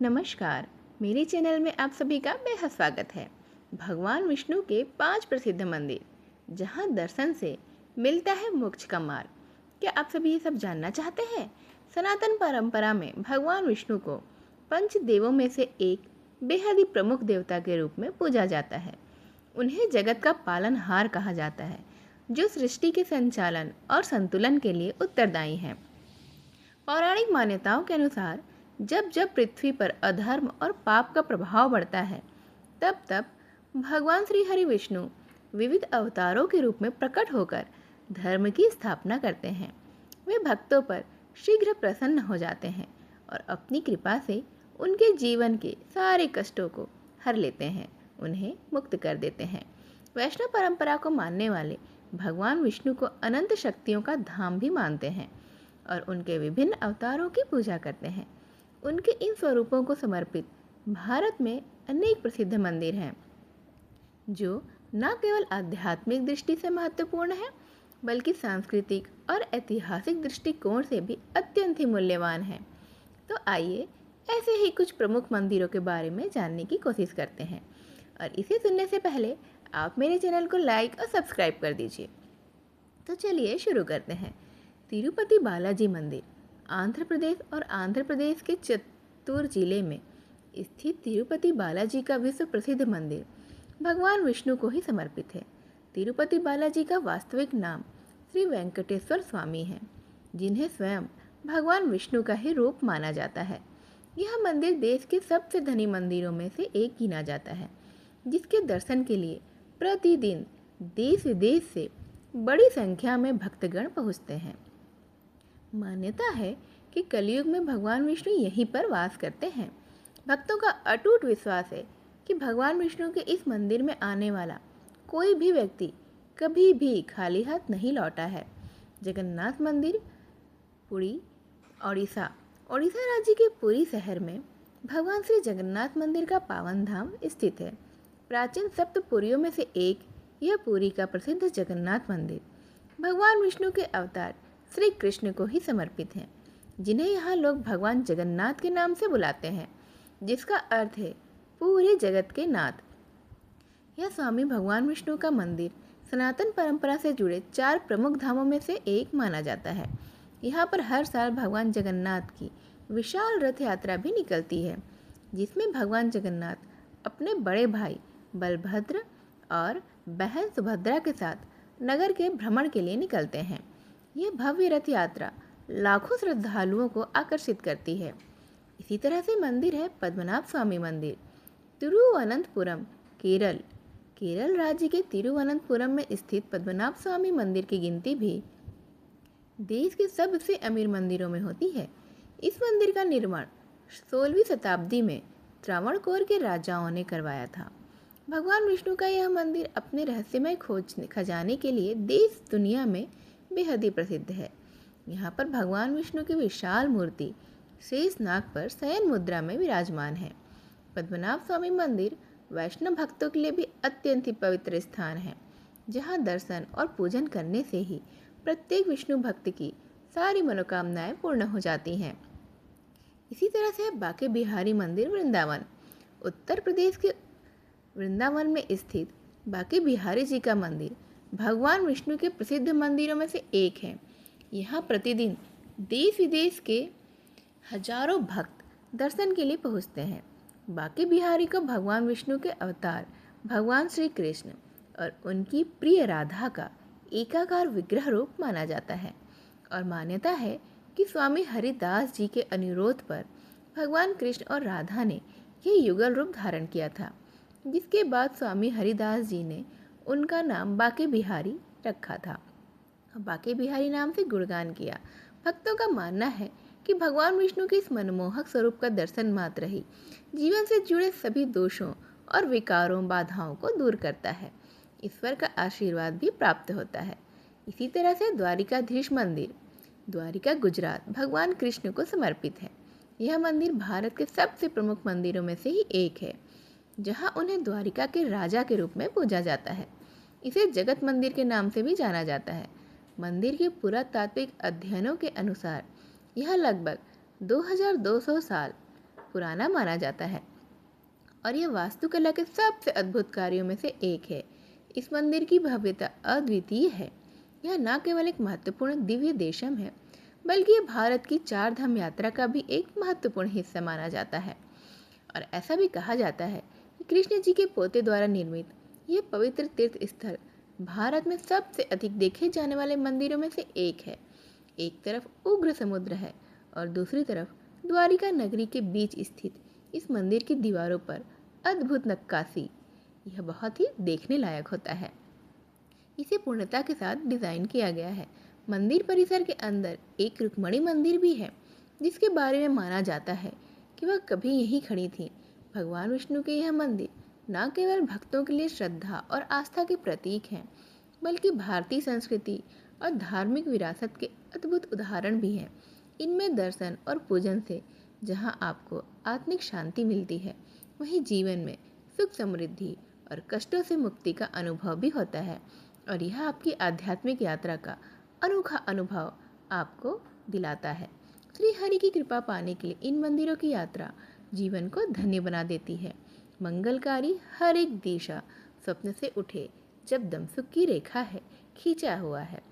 नमस्कार। मेरे चैनल में आप सभी का बेहद स्वागत है। भगवान विष्णु के 5 प्रसिद्ध मंदिर, जहां दर्शन से मिलता है मोक्ष का मार्ग। क्या आप सभी ये सब जानना चाहते हैं? सनातन परंपरा में भगवान विष्णु को पंच देवों में से एक बेहद ही प्रमुख देवता के रूप में पूजा जाता है। उन्हें जगत का पालनहार कहा जाता है, जो सृष्टि के संचालन और संतुलन के लिए उत्तरदायी हैं। पौराणिक मान्यताओं के अनुसार जब जब पृथ्वी पर अधर्म और पाप का प्रभाव बढ़ता है, तब तब भगवान श्री हरि विष्णु विविध अवतारों के रूप में प्रकट होकर धर्म की स्थापना करते हैं। वे भक्तों पर शीघ्र प्रसन्न हो जाते हैं और अपनी कृपा से उनके जीवन के सारे कष्टों को हर लेते हैं, उन्हें मुक्त कर देते हैं। वैष्णव परंपरा को मानने वाले भगवान विष्णु को अनंत शक्तियों का धाम भी मानते हैं और उनके विभिन्न अवतारों की पूजा करते हैं। उनके इन स्वरूपों को समर्पित भारत में अनेक प्रसिद्ध मंदिर हैं, जो न केवल आध्यात्मिक दृष्टि से महत्वपूर्ण हैं, बल्कि सांस्कृतिक और ऐतिहासिक दृष्टिकोण से भी अत्यंत ही मूल्यवान हैं। तो आइए ऐसे ही कुछ प्रमुख मंदिरों के बारे में जानने की कोशिश करते हैं, और इसे सुनने से पहले आप मेरे चैनल को लाइक और सब्सक्राइब कर दीजिए। तो चलिए शुरू करते हैं। तिरुपति बालाजी मंदिर आंध्र प्रदेश और आंध्र प्रदेश के चित्तूर जिले में स्थित तिरुपति बालाजी का विश्व प्रसिद्ध मंदिर भगवान विष्णु को ही समर्पित है। तिरुपति बालाजी का वास्तविक नाम श्री वेंकटेश्वर स्वामी है, जिन्हें स्वयं भगवान विष्णु का ही रूप माना जाता है। यह मंदिर देश के सबसे धनी मंदिरों में से एक गिना जाता है, जिसके दर्शन के लिए प्रतिदिन देश विदेश से बड़ी संख्या में भक्तगण पहुँचते हैं। मान्यता है कि कलयुग में भगवान विष्णु यहीं पर वास करते हैं। भक्तों का अटूट विश्वास है कि भगवान विष्णु के इस मंदिर में आने वाला कोई भी व्यक्ति कभी भी खाली हाथ नहीं लौटा है। जगन्नाथ मंदिर पुरी, ओडिशा राज्य के पुरी शहर में भगवान श्री जगन्नाथ मंदिर का पावन धाम स्थित है। प्राचीन सप्तपुरियों में से एक यह पुरी का प्रसिद्ध जगन्नाथ मंदिर भगवान विष्णु के अवतार श्री कृष्ण को ही समर्पित है, जिन्हें यहाँ लोग भगवान जगन्नाथ के नाम से बुलाते हैं, जिसका अर्थ है पूरे जगत के नाथ। यह स्वामी भगवान विष्णु का मंदिर सनातन परंपरा से जुड़े 4 प्रमुख धामों में से एक माना जाता है। यहाँ पर हर साल भगवान जगन्नाथ की विशाल रथ यात्रा भी निकलती है, जिसमें भगवान जगन्नाथ अपने बड़े भाई बलभद्र और बहन सुभद्रा के साथ नगर के भ्रमण के लिए निकलते हैं। यह भव्य रथ यात्रा लाखों श्रद्धालुओं को आकर्षित करती है। इसी तरह से मंदिर है पद्मनाभ स्वामी मंदिर तिरुवनंतपुरम, केरल राज्य के तिरुवनंतपुरम में स्थित पद्मनाभ स्वामी मंदिर की गिनती भी देश के सबसे अमीर मंदिरों में होती है। इस मंदिर का निर्माण 16वीं शताब्दी में त्रावणकोर के राजाओं ने करवाया था। भगवान विष्णु का यह मंदिर अपने रहस्यमय खोज खजाने के लिए देश दुनिया में बेहद ही प्रसिद्ध है। यहाँ पर भगवान विष्णु की विशाल मूर्ति शेष नाग पर शयन मुद्रा में विराजमान है। पद्मनाभ स्वामी मंदिर वैष्णव भक्तों के लिए भी अत्यंत ही पवित्र स्थान है, जहाँ दर्शन और पूजन करने से ही प्रत्येक विष्णु भक्त की सारी मनोकामनाएं पूर्ण हो जाती हैं। इसी तरह से बांके बिहारी मंदिर वृंदावन, उत्तर प्रदेश के वृंदावन में स्थित बांके बिहारी जी का मंदिर भगवान विष्णु के प्रसिद्ध मंदिरों में से एक है। यहाँ प्रतिदिन देश विदेश के हजारों भक्त दर्शन के लिए पहुँचते हैं। बांके बिहारी को भगवान विष्णु के अवतार भगवान श्री कृष्ण और उनकी प्रिय राधा का एकाकार विग्रह रूप माना जाता है, और मान्यता है कि स्वामी हरिदास जी के अनुरोध पर भगवान कृष्ण और राधा ने यह युगल रूप धारण किया था, जिसके बाद स्वामी हरिदास जी ने उनका नाम बांके बिहारी रखा था। बांके बिहारी नाम से गुणगान किया। भक्तों का मानना है कि भगवान विष्णु के इस मनमोहक स्वरूप का दर्शन मात्र ही जीवन से जुड़े सभी दोषों और विकारों बाधाओं को दूर करता है। ईश्वर का आशीर्वाद भी प्राप्त होता है। इसी तरह से द्वारिकाधीश मंदिर द्वारिका, गुजरात भगवान कृष्ण को समर्पित है। यह मंदिर भारत के सबसे प्रमुख मंदिरों में से ही एक है, जहाँ उन्हें द्वारिका के राजा के रूप में पूजा जाता है। इसे जगत मंदिर के नाम से भी जाना जाता है। मंदिर के पुरातात्विक अध्ययनों के अनुसार यह लगभग 2200 साल पुराना माना जाता है और यह वास्तुकला के सबसे अद्भुत कार्यों में से एक है। इस मंदिर की भव्यता अद्वितीय है। यह न केवल एक महत्वपूर्ण दिव्य देशम है, बल्कि यह भारत की चार धाम यात्रा का भी एक महत्वपूर्ण हिस्सा माना जाता है। और ऐसा भी कहा जाता है कि कृष्ण जी के पोते द्वारा निर्मित यह पवित्र तीर्थ स्थल भारत में सबसे अधिक देखे जाने वाले मंदिरों में से एक है। एक तरफ उग्र समुद्र है और दूसरी तरफ द्वारिका नगरी के बीच स्थित इस मंदिर की दीवारों पर अद्भुत नक्काशी, यह बहुत ही देखने लायक होता है। इसे पूर्णता के साथ डिजाइन किया गया है। मंदिर परिसर के अंदर एक रुक्मणी मंदिर भी है, जिसके बारे में माना जाता है कि वह कभी यहीं खड़ी थी। भगवान विष्णु के यह मंदिर न केवल भक्तों के लिए श्रद्धा और आस्था के प्रतीक हैं, बल्कि भारतीय संस्कृति और धार्मिक विरासत के अद्भुत उदाहरण भी हैं। इनमें दर्शन और पूजन से जहां आपको आत्मिक शांति मिलती है, वहीं जीवन में सुख समृद्धि और कष्टों से मुक्ति का अनुभव भी होता है। और यह आपकी आध्यात्मिक यात्रा का अनोखा अनुभव आपको दिलाता है। श्री हरि की कृपा पाने के लिए इन मंदिरों की यात्रा जीवन को धन्य बना देती है। मंगलकारी हर एक दिशा स्वप्न से उठे जब दम सुख की रेखा है खींचा हुआ है।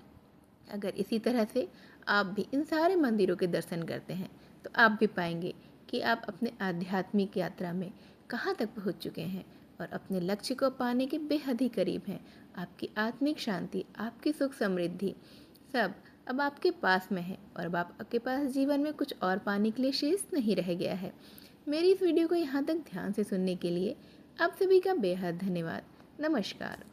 अगर इसी तरह से आप भी इन सारे मंदिरों के दर्शन करते हैं, तो आप भी पाएंगे कि आप अपने आध्यात्मिक यात्रा में कहाँ तक पहुँच चुके हैं और अपने लक्ष्य को पाने के बेहद ही करीब हैं। आपकी आत्मिक शांति, आपकी सुख समृद्धि सब अब आपके पास में है और अब आपके पास जीवन में कुछ और पाने के लिए शेष नहीं रह गया है। मेरी इस वीडियो को यहाँ तक ध्यान से सुनने के लिए आप सभी का बेहद धन्यवाद। नमस्कार।